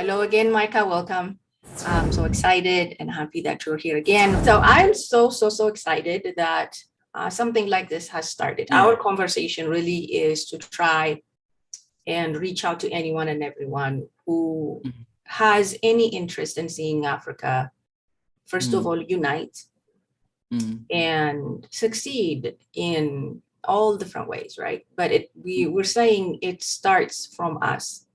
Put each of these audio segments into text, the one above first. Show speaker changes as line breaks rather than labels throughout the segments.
Hello again, Micah. Welcome. I'm so excited and happy that you're here again. So I'm so excited that something like this has started.
Yeah.
Our conversation really is to try and reach out to anyone and everyone who has any interest in seeing Africa, first of all, unite and succeed in all different ways, right? But we're saying it starts from us.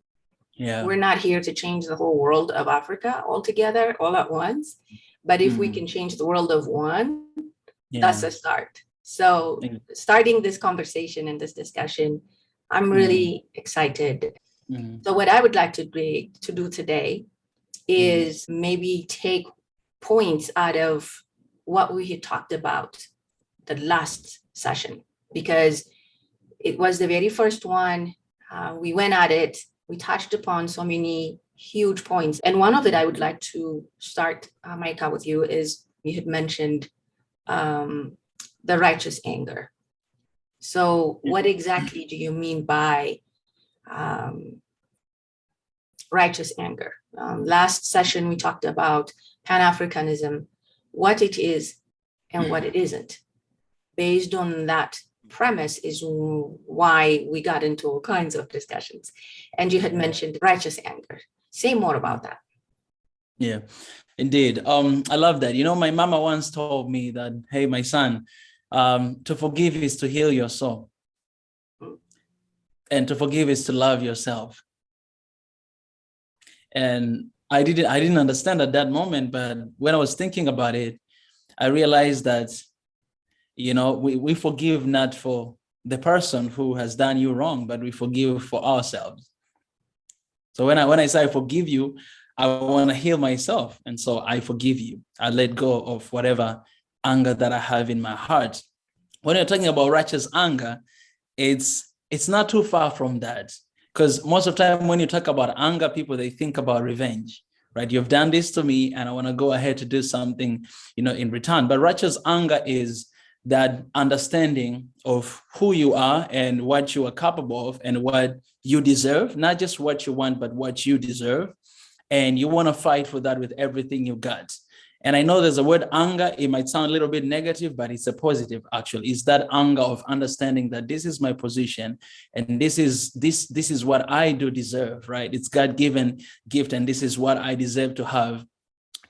Yeah.
We're not here to change the whole world of Africa altogether, all at once. But if we can change the world of one, that's a start. So starting this conversation and this discussion, I'm really excited. So what I would like to do today is maybe take points out of what we had talked about the last session, because it was the very first one. We went at it. We touched upon so many huge points. And one of it I would like to start, Micah, with you is you had mentioned the righteous anger. So what exactly do you mean by righteous anger? Last session, we talked about Pan-Africanism, what it is and what it isn't. Based on that premise is why we got into all kinds of discussions. And you had mentioned righteous anger. Say more about that.
Yeah, indeed. I love that. My mama once told me that, hey, my son, to forgive is to heal your soul. And to forgive is to love yourself. And I didn't understand at that moment, but when I was thinking about it, I realized that we forgive not for the person who has done you wrong, but we forgive for ourselves. So when I say I forgive you, I want to heal myself. And so I forgive you. I let go of whatever anger that I have in my heart. When you're talking about righteous anger, it's not too far from that. Because most of the time when you talk about anger, people, they think about revenge, right? You've done this to me and I want to go ahead to do something, in return. But righteous anger is that understanding of who you are and what you are capable of and what you deserve, not just what you want, but what you deserve. And you want to fight for that with everything you got. And I know there's a word anger. It might sound a little bit negative, but it's a positive, actually. It's that anger of understanding that this is my position and this is what I do deserve, right? It's God-given gift and this is what I deserve to have.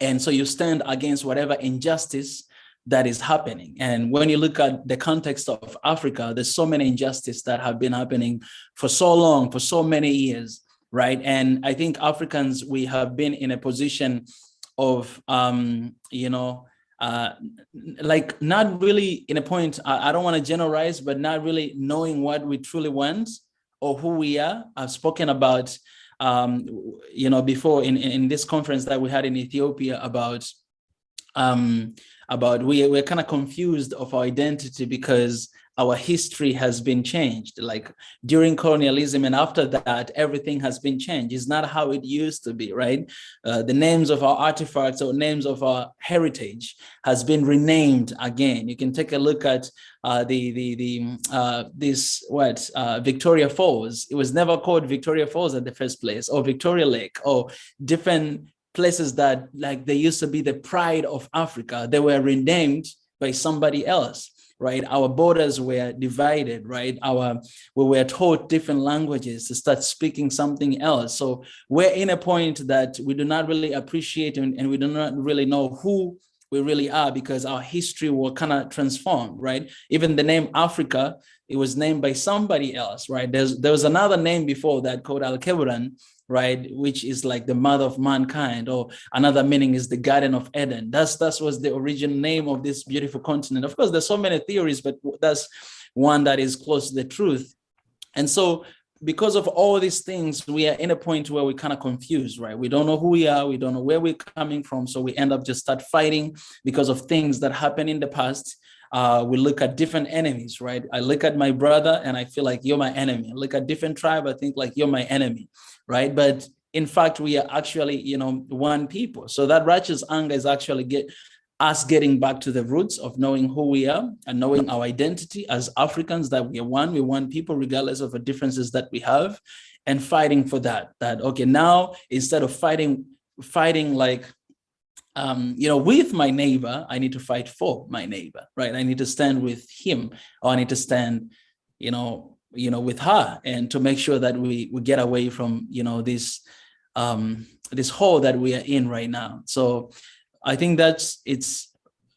And so you stand against whatever injustice that is happening. And when you look at the context of Africa, there's so many injustices that have been happening for so long, for so many years, right? And I think Africans, we have been in a position of, like not really in a point, I don't want to generalize, but not really knowing what we truly want or who we are. I've spoken about, before in this conference that we had in Ethiopia about we're kind of confused of our identity because our history has been changed. Like during colonialism and after that, everything has been changed. It's not how it used to be, right? The names of our artifacts or names of our heritage has been renamed again. You can take a look at Victoria Falls. It was never called Victoria Falls at the first place, or Victoria Lake, or different places that like they used to be the pride of Africa. They were renamed by somebody else, right? Our borders were divided, right? We were taught different languages to start speaking something else. So we're in a point that we do not really appreciate and we do not really know who we really are because our history will kind of transform, right? Even the name Africa, it was named by somebody else, right? There was another name before that called Al-Keburan, right, which is like the mother of mankind, or another meaning is the Garden of Eden. That was the original name of this beautiful continent. Of course, there's so many theories, but that's one that is close to the truth. And so because of all these things, we are in a point where we're kind of confused, right? We don't know who we are. We don't know where we're coming from. So we end up just start fighting because of things that happened in the past. We look at different enemies, right? I look at my brother and I feel like you're my enemy. I look at different tribe, I think like you're my enemy, right? But in fact, we are actually, one people. So that righteous anger is actually us getting back to the roots of knowing who we are and knowing our identity as Africans, that we are one. We want people regardless of the differences that we have, and fighting for that. That, okay, now instead of fighting like, with my neighbor, I need to fight for my neighbor, right? I need to stand with him, or I need to stand, with her, and to make sure that we get away from, this hole that we are in right now. So I think it's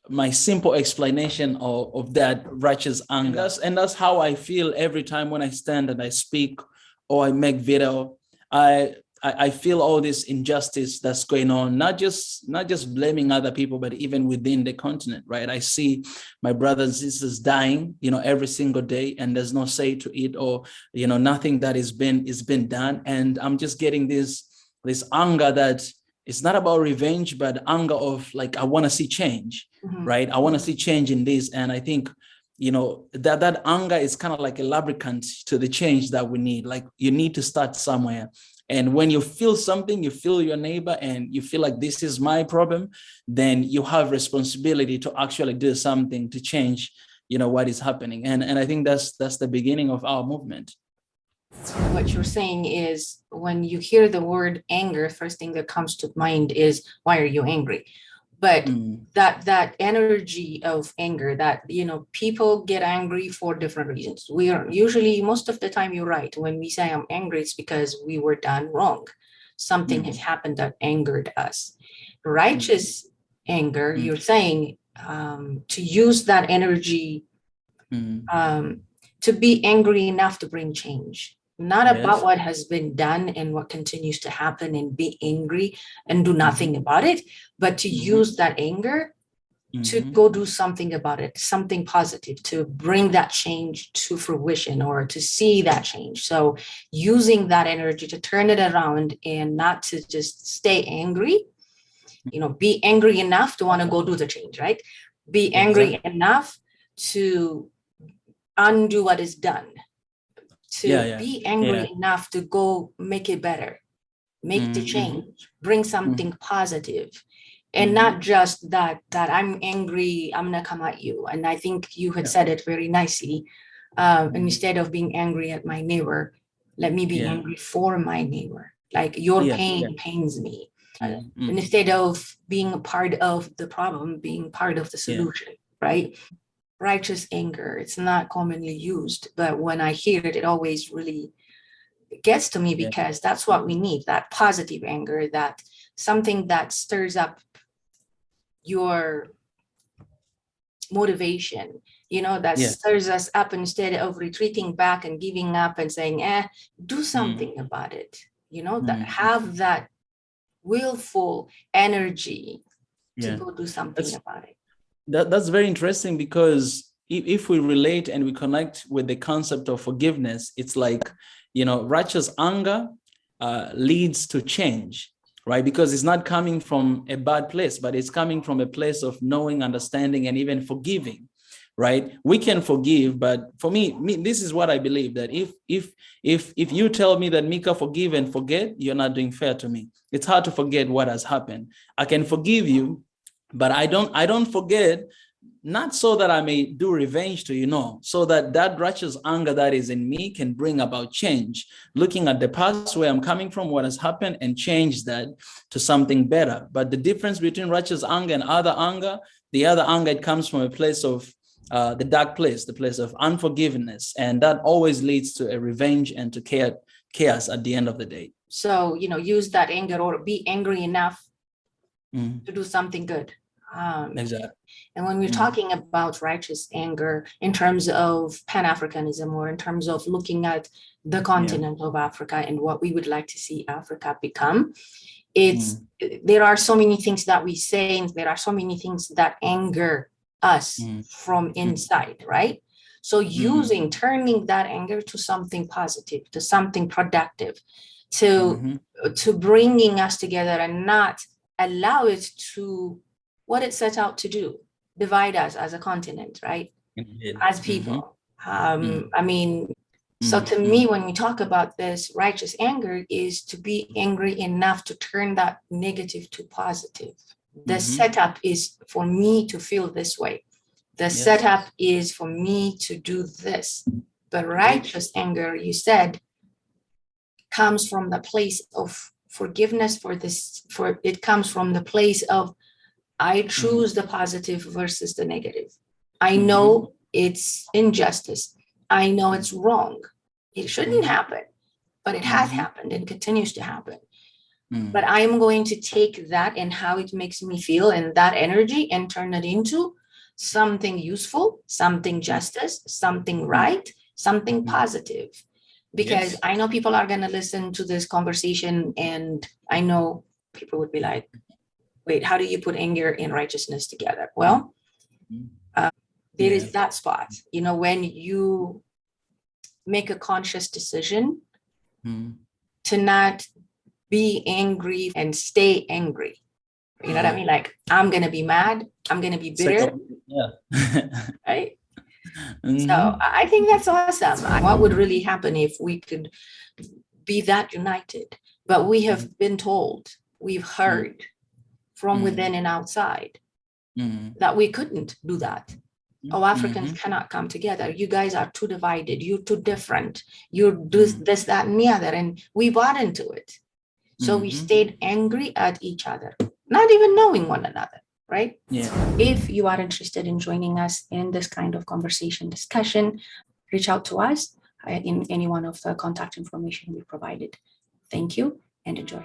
my simple explanation of that righteous anger. And that's how I feel every time when I stand and I speak or I make video. I feel all this injustice that's going on, not just blaming other people, but even within the continent, right? I see my brothers and sisters dying, every single day, and there's no say to it, or, nothing that is been done. And I'm just getting this anger that it's not about revenge, but anger of like, I want to see change, right? I want to see change in this. And I think, that anger is kind of like a lubricant to the change that we need. Like, you need to start somewhere. And when you feel something, you feel your neighbor and you feel like this is my problem, then you have responsibility to actually do something to change, what is happening. And I think that's the beginning of our movement.
What you're saying is, when you hear the word anger, first thing that comes to mind is, why are you angry? But that energy of anger, that, people get angry for different reasons. We are usually, most of the time, you're right. When we say I'm angry, it's because we were done wrong. Something has happened that angered us. Righteous anger, you're saying, to use that energy, to be angry enough to bring change. Not about what has been done and what continues to happen and be angry and do nothing about it, but to use that anger to go do something about it, something positive, to bring that change to fruition or to see that change. So using that energy to turn it around and not to just stay angry, be angry enough to want to go do the change, right? Be angry enough to undo what is done. To be angry enough to go make it better, make the change, bring something positive, and not just that I'm angry, I'm gonna come at you. And I think you had said it very nicely. And instead of being angry at my neighbor, let me be angry for my neighbor. Like, your pain pains me. And instead of being a part of the problem, being part of the solution, right? Righteous anger, it's not commonly used, but when I hear it, it always really gets to me, because that's what we need, that positive anger, that something that stirs up your motivation, that stirs us up instead of retreating back and giving up and saying, do something about it, that have that willful energy to go do something about it.
That's very interesting, because if we relate and we connect with the concept of forgiveness, it's like, righteous anger leads to change, right? Because it's not coming from a bad place, but it's coming from a place of knowing, understanding, and even forgiving, right? We can forgive, but for me, this is what I believe, that if you tell me that, Mika, forgive and forget, you're not doing fair to me. It's hard to forget what has happened. I can forgive you, but I don't forget, not so that I may do revenge to you, so that righteous anger that is in me can bring about change, looking at the past, where I'm coming from, what has happened, and change that to something better. But the difference between righteous anger and other anger, the other anger, it comes from a place of the dark place, the place of unforgiveness, and that always leads to a revenge and to chaos at the end of the day.
So, use that anger, or be angry enough to do something good.
Exactly.
And when we're talking about righteous anger in terms of Pan-Africanism, or in terms of looking at the continent of Africa and what we would like to see Africa become, there are so many things that we say, and there are so many things that anger us from inside, right? So turning that anger to something positive, to something productive, to bringing us together, and not allow it to what it set out to do, divide us as a continent, right? As people. So to me, when we talk about this, righteous anger is to be angry enough to turn that negative to positive, The setup is for me to feel this way. The setup is for me to do this. But righteous anger, you said, comes from the place of forgiveness it comes from the place of I choose the positive versus the negative. I know it's injustice. I know it's wrong. It shouldn't happen, but it has happened and continues to happen. But I'm going to take that and how it makes me feel and that energy and turn it into something useful, something justice, something right, something positive. Because I know people are going to listen to this conversation, and I know people would be like, wait, how do you put anger and righteousness together? Well, there is that spot, when you make a conscious decision to not be angry and stay angry. You know what I mean? Like, I'm going to be mad. I'm going to be bitter. Right? So I think that's awesome. What would really happen if we could be that united? But we have been told, we've heard from within and outside that we couldn't do that. Oh, Africans cannot come together. You guys are too divided. You're too different. You do this, that, and the other. And we bought into it. So we stayed angry at each other, not even knowing one another, right?
Yeah.
If you are interested in joining us in this kind of conversation discussion, reach out to us in any one of the contact information we provided. Thank you and enjoy.